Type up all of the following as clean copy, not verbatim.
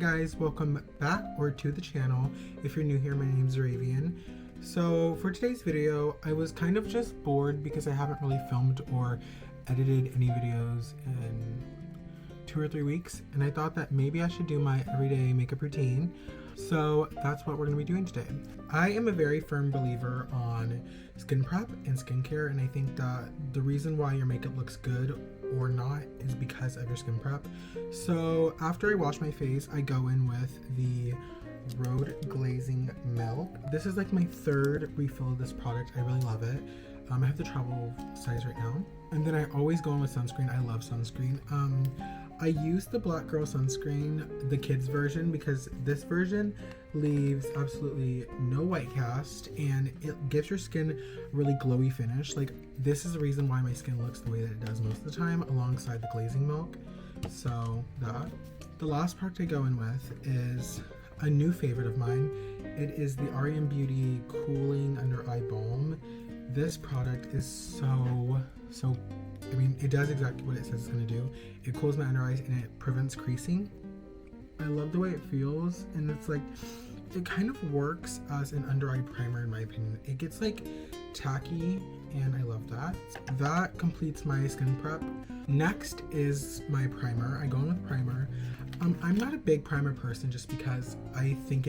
guys, welcome back or to the channel. If you're new here, my name's Zaravien. So for today's video, I was kind of just bored because I haven't really filmed or edited any videos in 2 or 3 weeks, and I thought that maybe I should do my everyday makeup routine. So that's what we're going to be doing today. I am a very firm believer on skin prep and skincare, and I think that the reason why your makeup looks good or not is because of your skin prep. So after I wash my face, I go in with the Road Glazing Milk. This is like my 3rd refill of this product. I really love it. I have the travel size right now. And then I always go in with sunscreen. I love sunscreen. I use the Black Girl sunscreen, the kids version, because this version leaves absolutely no white cast and it gives your skin a really glowy finish. Like, this is the reason why my skin looks the way that it does most of the time, alongside the glazing milk. So that. The last product I go in with is a new favorite of mine. It is the REM Beauty Cooling Under Eye Balm. This product is so I mean, it does exactly what it says it's going to do. It cools my under eyes and it prevents creasing. I love the way it feels, and it's like, it kind of works as an under eye primer in my opinion. It gets like tacky and I love that. That completes my skin prep. Next is my primer. I go in with primer. I'm not a big primer person just because I think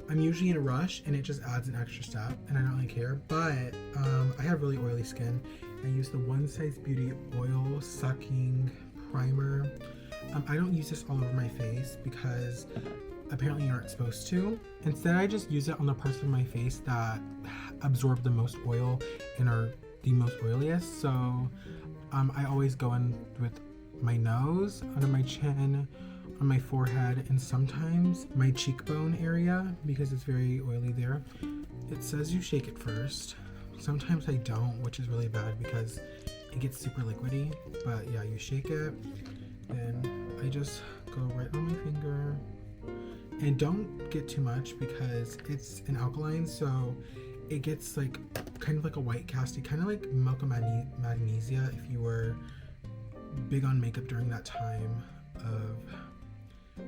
I'm usually in a rush and it just adds an extra step and I don't really care, but I have really oily skin. I use the One Size Beauty Oil Sucking Primer. I don't use this all over my face because apparently you aren't supposed to. Instead, I just use it on the parts of my face that absorb the most oil and are the most oiliest. So I always go in with my nose, under my chin, on my forehead, and sometimes my cheekbone area because it's very oily there. It says you shake it first. Sometimes I don't, which is really bad because it gets super liquidy. But yeah, you shake it, then I just go right on my finger. And don't get too much because it's an alkaline, so it gets like kind of like a white casty, kind of like milk of magnesia if you were big on makeup during that time of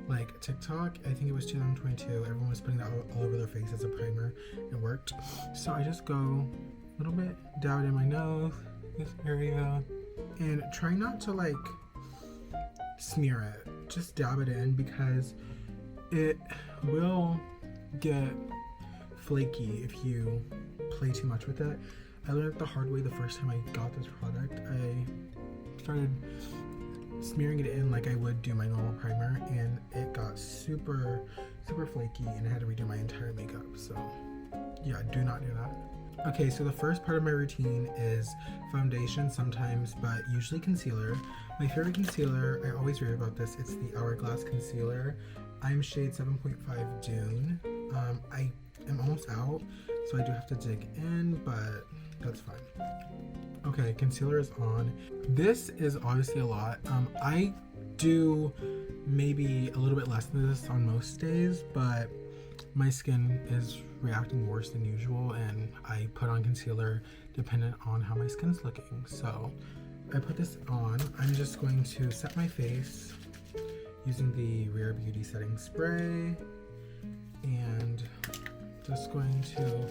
like TikTok. I think it was 2022. Everyone was putting that all over their face as a primer. It worked. So I just go a little bit, dab it in my nose, this area, and try not to like smear it. Just dab it in because it will get flaky if you play too much with it. I learned it the hard way the first time I got this product. I started smearing it in like I would do my normal primer, and it got super flaky and I had to redo my entire makeup. So yeah, do not do that. Okay, so the first part of my routine is foundation sometimes, but usually concealer. My favorite concealer, I always rave about this, it's the Hourglass Concealer. I'm shade 7.5 Dune. I am almost out, so I do have to dig in, but that's fine. Okay, concealer is on. This is obviously a lot. I do maybe a little bit less than this on most days, but my skin is reacting worse than usual and I put on concealer dependent on how my skin's looking. So I put this on. I'm just going to set my face using the Rare Beauty setting spray and just going to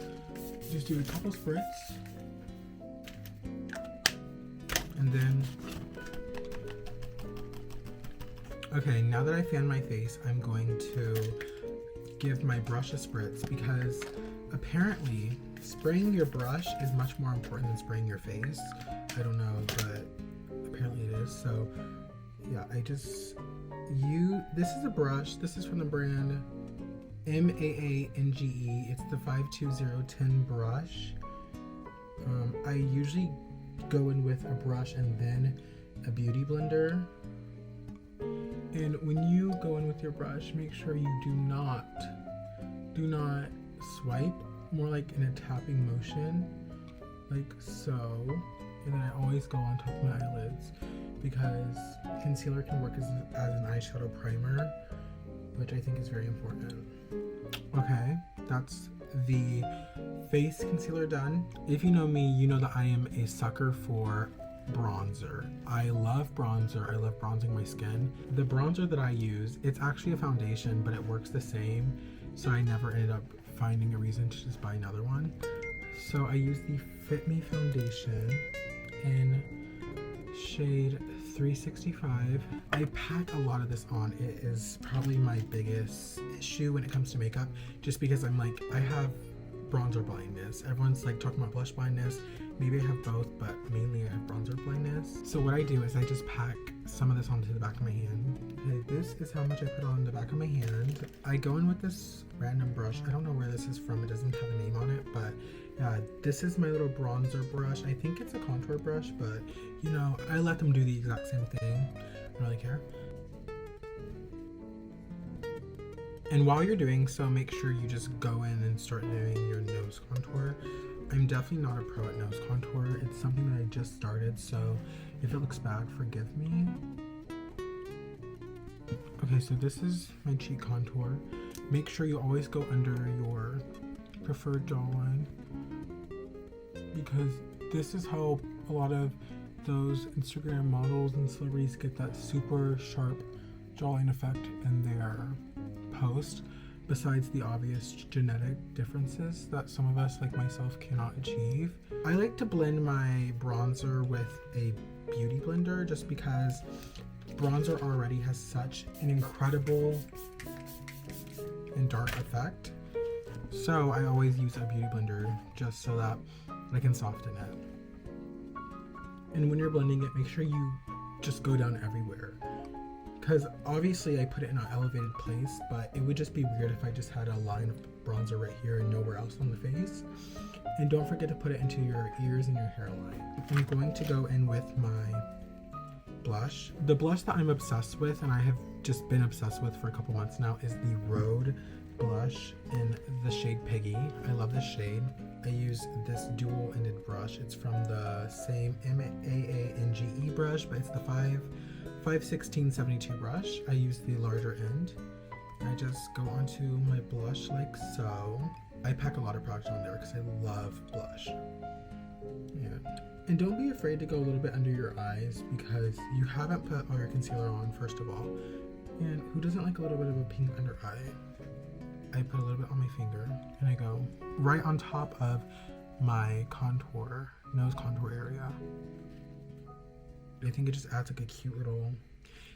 just do a couple spritz. And then, okay, now that I fan my face, I'm going to give my brush a spritz because apparently spraying your brush is much more important than spraying your face. I don't know, but apparently it is. So yeah, this is a brush. This is from the brand MAANGE. It's the 52010 brush. I usually go in with a brush and then a beauty blender. And when you go in with your brush, make sure you do not swipe, more like in a tapping motion, like so. And then I always go on top of my eyelids because concealer can work as an eyeshadow primer, which I think is very important. Okay, that's the face concealer done. If you know me, you know that I am a sucker for bronzer. I love bronzer. I love bronzing my skin. The bronzer that I use, it's actually a foundation, but it works the same, so I never ended up finding a reason to just buy another one. So I use the Fit Me foundation in shade 365. I pack a lot of this on. It is probably my biggest issue when it comes to makeup, just because I'm like, I have bronzer blindness. Everyone's like talking about blush blindness. Maybe I have both, but mainly I have bronzer blindness. So what I do is I just pack some of this onto the back of my hand. Okay, this is how much I put on the back of my hand. I go in with this random brush. I don't know where this is from. It doesn't have a name on it, but yeah, this is my little bronzer brush. I think it's a contour brush, but you know, I let them do the exact same thing. I don't really care. And while you're doing so, make sure you just go in and start doing your nose contour. I'm definitely not a pro at nose contour. It's something that I just started, so if it looks bad, forgive me. Okay, so this is my cheek contour. Make sure you always go under your preferred jawline, because this is how a lot of those Instagram models and celebrities get that super sharp jawline effect in their post, besides the obvious genetic differences that some of us, like myself, cannot achieve. I like to blend my bronzer with a beauty blender just because bronzer already has such an incredible and dark effect. So I always use a beauty blender just so that I can soften it. And when you're blending it, make sure you just go down everywhere. Because obviously I put it in an elevated place, but it would just be weird if I just had a line of bronzer right here and nowhere else on the face. And don't forget to put it into your ears and your hairline. I'm going to go in with my blush. The blush that I'm obsessed with, and I have just been obsessed with for a couple months now, is the Rhode blush in the shade Piggy. I love this shade. I use this dual-ended brush. It's from the same MAANGE brush, but it's the 51672 brush. I use the larger end. I just go onto my blush like so. I pack a lot of product on there because I love blush. Yeah. And don't be afraid to go a little bit under your eyes because you haven't put all your concealer on, first of all. And who doesn't like a little bit of a pink under eye? I put a little bit on my finger and I go right on top of my contour, nose contour area. I think it just adds like a cute little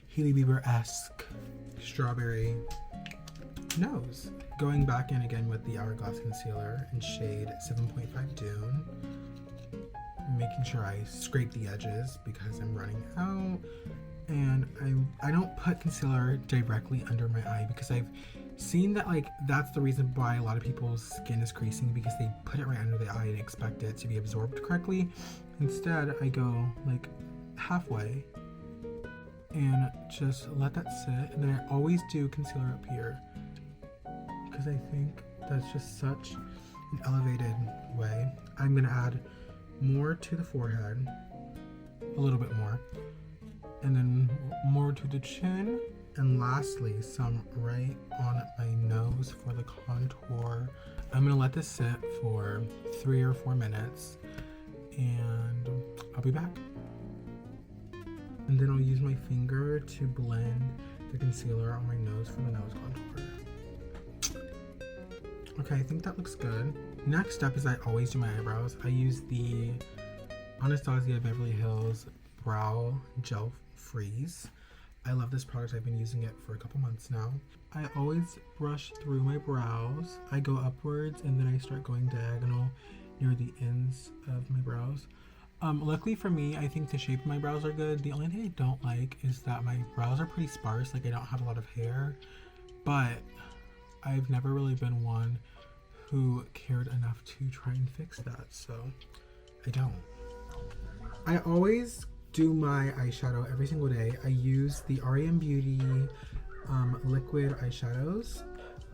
Hailey Bieber-esque strawberry nose. Going back in again with the Hourglass concealer in shade 7.5 Dune. Making sure I scrape the edges because I'm running out. And I don't put concealer directly under my eye because I've seen that like that's the reason why a lot of people's skin is creasing, because they put it right under the eye and expect it to be absorbed correctly. Instead, I go like halfway and just let that sit, and then I always do concealer up here because I think that's just such an elevated way. I'm gonna add more to the forehead, a little bit more, and then more to the chin, and lastly some right on my nose for the contour. I'm gonna let this sit for 3 or 4 minutes and I'll be back. And then I'll use my finger to blend the concealer on my nose for the nose contour. Okay, I think that looks good. Next up is I always do my eyebrows. I use the Anastasia Beverly Hills Brow Gel Freeze. I love this product. I've been using it for a couple months now. I always brush through my brows. I go upwards and then I start going diagonal near the ends of my brows. Luckily for me, I think the shape of my brows are good. The only thing I don't like is that my brows are pretty sparse, like I don't have a lot of hair, but I've never really been one who cared enough to try and fix that, so I don't. I always do my eyeshadow every single day. I use the R.E.M. Beauty liquid eyeshadows.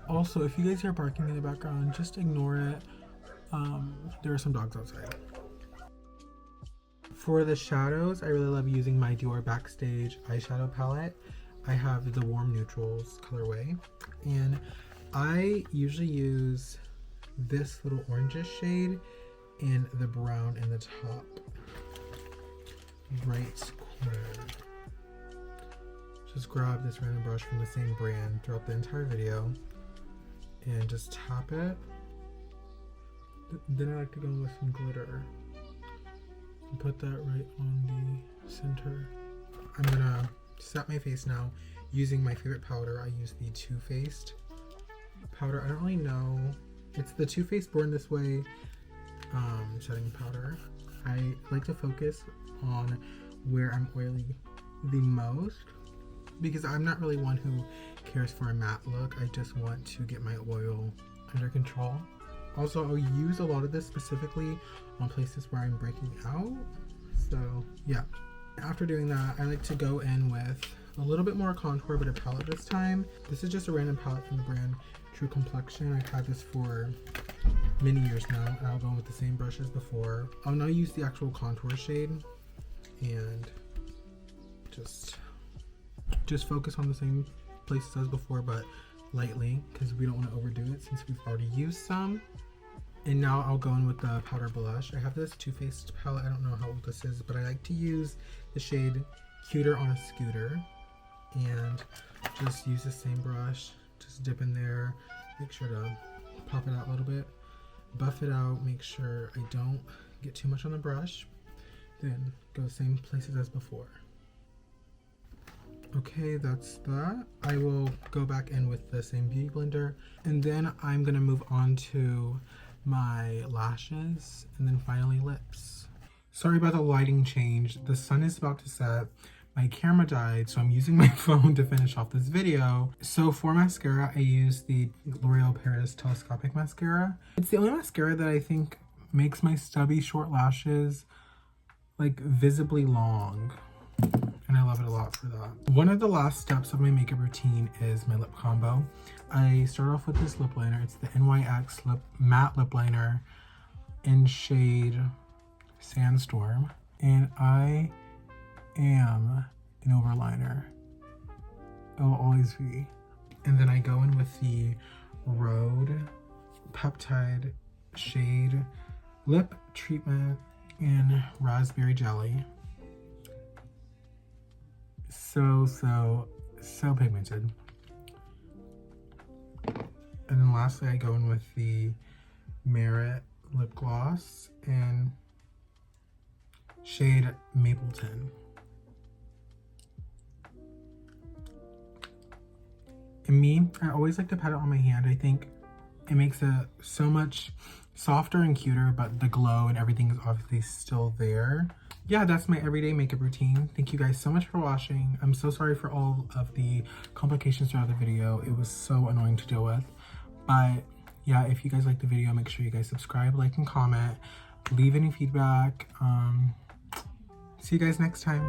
Also, if you guys hear barking in the background, just ignore it. There are some dogs outside. For the shadows, I really love using my Dior Backstage eyeshadow palette. I have the Warm Neutrals colorway, and I usually use this little orangish shade and the brown in the top. right corner. Just grab this random brush from the same brand throughout the entire video and just tap it. Then I like to go in with some glitter and put that right on the center. I'm gonna set my face now using my favorite powder. I use the Too Faced powder. I don't really know. It's the Too Faced Born This Way setting powder. I like to focus on where I'm oily the most because I'm not really one who cares for a matte look. I just want to get my oil under control. Also, I'll use a lot of this specifically on places where I'm breaking out. So yeah, after doing that, I like to go in with a little bit more contour, but a palette this time. This is just a random palette from the brand True Complexion. I've had this for many years now, and I'll go in with the same brush as before. I'll now use the actual contour shade and just focus on the same places as before, but lightly, because we don't want to overdo it since we've already used some. And now I'll go in with the powder blush. I have this Too Faced palette. I don't know how old this is, but I like to use the shade Cuter on a Scooter and just use the same brush. Just dip in there, make sure to pop it out a little bit, buff it out, make sure I don't get too much on the brush, then go same places as before. Okay, that's that. I will go back in with the same beauty blender, and then I'm gonna move on to my lashes and then finally lips. Sorry about the lighting change. The sun is about to set. My camera died, so I'm using my phone to finish off this video. So for mascara, I use the L'Oreal Paris Telescopic Mascara. It's the only mascara that I think makes my stubby short lashes like visibly long. And I love it a lot for that. One of the last steps of my makeup routine is my lip combo. I start off with this lip liner. It's the NYX matte lip liner in shade Sandstorm. And I am an overliner. It will always be. And then I go in with the Rhode Peptide shade lip treatment in Raspberry Jelly. So pigmented. And then lastly, I go in with the Merit lip gloss in shade Mapleton. And me, I always like to pat it on my hand. I think it makes it so much softer and cuter, but the glow and everything is obviously still there. Yeah, that's my everyday makeup routine. Thank you guys so much for watching. I'm so sorry for all of the complications throughout the video. It was so annoying to deal with. But yeah, if you guys like the video, make sure you guys subscribe, like, and comment. Leave any feedback. See you guys next time.